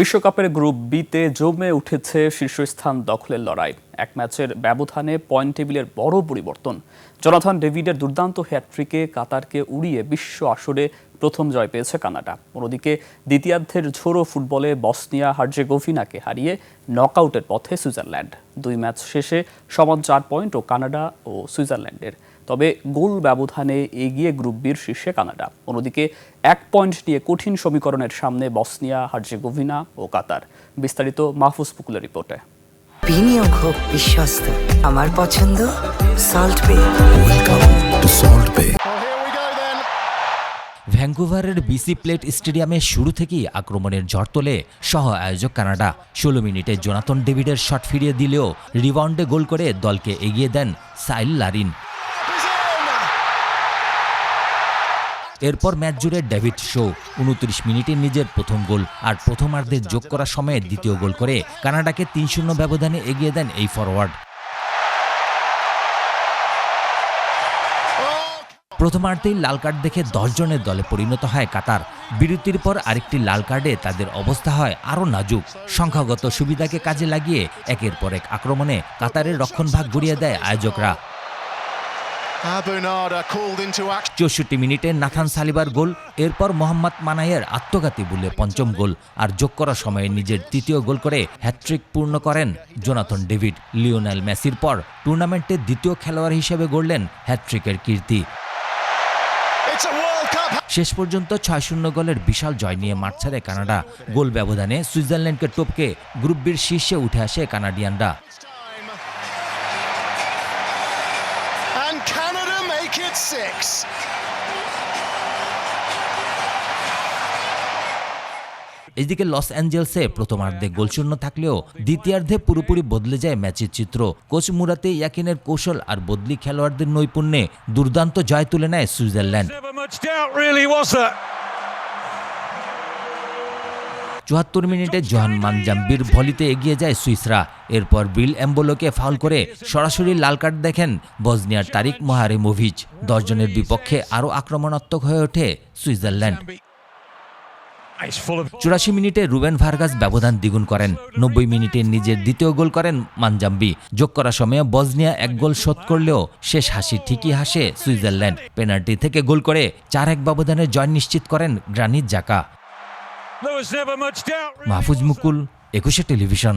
বিশ্বকাপের গ্রুপ বিতে জমে উঠেছে শীর্ষস্থান দখলের লড়াই। এক ম্যাচের ব্যবধানে পয়েন্ট টেবিলের বড় পরিবর্তন। জোনাথন ডেভিডের দুর্দান্ত হ্যাটট্রিকে কাতারকে উড়িয়ে বিশ্ব আসরে প্রথম জয় পেয়েছে কানাডা। অন্যদিকে দ্বিতীয়ার্ধের ঝোড়ো ফুটবলে বসনিয়া হার্জেগোভিনাকে হারিয়ে নকআউটের পথে সুইজারল্যান্ড। 2 ম্যাচ শেষে সমান 4 পয়েন্ট ও কানাডা ও সুইজারল্যান্ডের। তবে গোল ব্যবধানে এগিয়ে গ্রুপ বির শীর্ষে কানাডা। অন্যদিকে 1 পয়েন্ট নিয়ে কঠিন সমীকরণের সামনে বসনিয়া হার্জেগোভিনা ও কাতার। বিস্তারিত মাহফুজ পুকুলের রিপোর্টে। বিনিয়োগ হোক বিশ্বস্ত, আমার পছন্দ সল্ট বে। ওয়েলকাম টু সল্ট বে। ভ্যাঙ্কুভারের বিসি প্লেট স্টেডিয়ামে শুরু থেকেই আক্রমণের ঝড় তোলে সহ আয়োজক কানাডা। 16 মিনিটে জোনাথন ডেভিডের শট ফিরিয়ে দিলেও রিবাউন্ডে গোল করে দলকে এগিয়ে দেন সাইল লারিন। এরপর ম্যাচ জুড়ে ডেভিড শো 29 মিনিটে নিজের প্রথম গোল আর প্রথমার্ধে যোগ করার সময়ে দ্বিতীয় গোল করে কানাডাকে 3-0 ব্যবধানে এগিয়ে দেন এই ফরওয়ার্ড। প্রথমার্ধেই লাল কার্ড দেখে 10 জনের দলে পরিণত হয় কাতার। বিরতির পর আরেকটি লাল কার্ডে তাদের অবস্থা হয় আরও নাজুক। সংখ্যাগত সুবিধাকে কাজে লাগিয়ে একের পর এক আক্রমণে কাতারের রক্ষণভাগ গড়িয়ে দেয় আয়োজকরা। 64 মিনিটে নাথান সালিবার গোল, এরপর মোহাম্মদ মানাইয়ের আত্মঘাতী বলে পঞ্চম গোল আর যোগ করার সময়ে নিজের তৃতীয় গোল করে হ্যাটট্রিক পূর্ণ করেন জোনাথন ডেভিড। লিওনেল মেসির পর টুর্নামেন্টে দ্বিতীয় খেলোয়াড় হিসেবে গড়লেন হ্যাটট্রিকের কীর্তি। শেষ পর্যন্ত 6-0 গোলের বিশাল জয় নিয়ে মাঠ ছাড়ে কানাডা। গোল ব্যবধানে সুইজারল্যান্ডকে টপকে গ্রুপ বির শীর্ষে উঠে আসে কানাডিয়ানরা। এদিকে লস অ্যাঞ্জেলসে প্রথমার্ধে গোলশূন্য থাকলেও দ্বিতীয়ার্ধে পুরোপুরি বদলে যায় ম্যাচের চিত্র। কোচ মুরাতে ইয়াকিনের কৌশল আর বদলি খেলোয়াড়দের নৈপুণ্যে দুর্দান্ত জয় তুলে নেয় সুইজারল্যান্ড। 74 মিনিটে জোহান মানজাম্বির ভলিতে এগিয়ে যায় সুইসরা। এরপর বিল এম্বোলোকে ফাউল করে সরাসরি লাল কার্ড দেখেন বসনিয়ার তারিক মোহারেমোভিচ। 10 জনের বিপক্ষে আরও আক্রমণাত্মক হয়ে ওঠে সুইজারল্যান্ড। 84 মিনিটে রুবেন ভার্গাস ব্যবধান দ্বিগুণ করেন। 90 মিনিটে নিজের দ্বিতীয় গোল করেন মানজাম্বি। যোগ করার সময় বসনিয়া 1 গোল শোধ করলেও শেষ হাসি ঠিকই হাসে সুইজারল্যান্ড। পেনাল্টি থেকে গোল করে 4-1 ব্যবধানে জয় নিশ্চিত করেন গ্রানিট জাকা। মাহফুজ মুকুল, 21 টেলিভিশন।